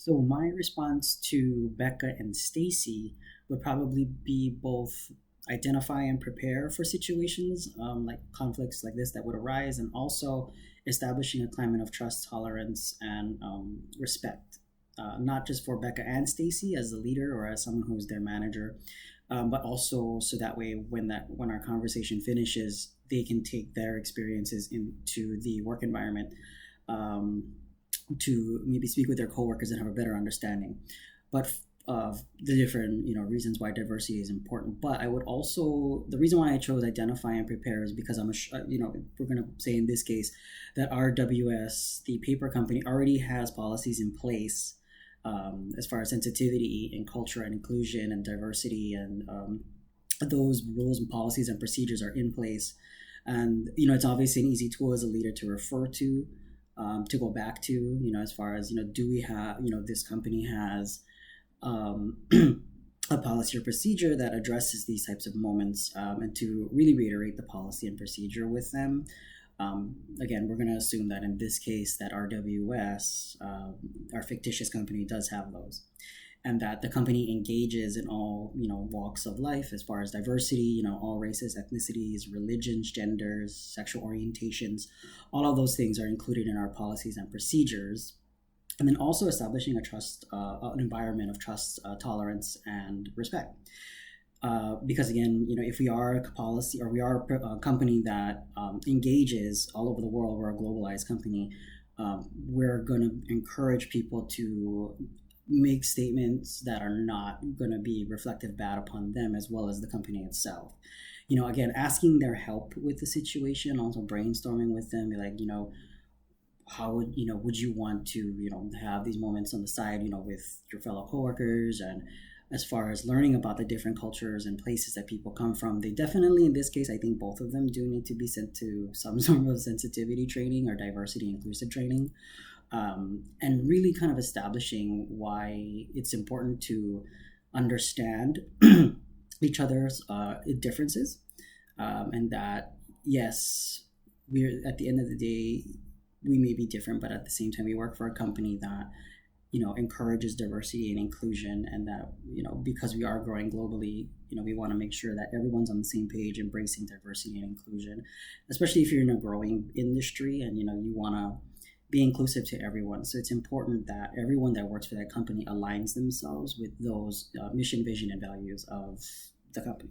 So my response to Becca and Stacy would probably be both identify and prepare for situations like conflicts like this that would arise, and also establishing a climate of trust, tolerance, and respect. Not just for Becca and Stacy as the leader or as someone who's their manager, but also so that way when our conversation finishes, they can take their experiences into the work environment. Um, to maybe speak with their coworkers and have a better understanding, but of the different reasons why diversity is important. But I would also the reason why I chose identify and prepare is because we're going to say in this case that RWS, the paper company, already has policies in place as far as sensitivity and culture and inclusion and diversity, and those rules and policies and procedures are in place. And it's obviously an easy tool as a leader to refer to go back to, as far as, do we have, this company has a policy or procedure that addresses these types of moments, and to really reiterate the policy and procedure with them. Again, we're going to assume that in this case that RWS, our fictitious company, does have those, and that the company engages in all walks of life as far as diversity, all races, ethnicities, religions, genders, sexual orientations. All of those things are included in our policies and procedures. And then also establishing an environment of trust, tolerance, and respect. Because again, if we are a policy or we are a company that engages all over the world, we're a globalized company. We're going to encourage people to make statements that are not going to be reflective bad upon them as well as the company itself. Again, asking their help with the situation, also brainstorming with them, be like, how would you want to have these moments on the side with your fellow coworkers, and as far as learning about the different cultures and places that people come from. They definitely, in this case, I think both of them do need to be sent to some sort of sensitivity training or diversity inclusive training, and really kind of establishing why it's important to understand each other's differences, and that yes, we're at the end of the day we may be different, but at the same time we work for a company that encourages diversity and inclusion, and that because we are growing globally, we want to make sure that everyone's on the same page embracing diversity and inclusion, especially if you're in a growing industry and you want to be inclusive to everyone. So it's important that everyone that works for that company aligns themselves with those mission, vision, and values of the company.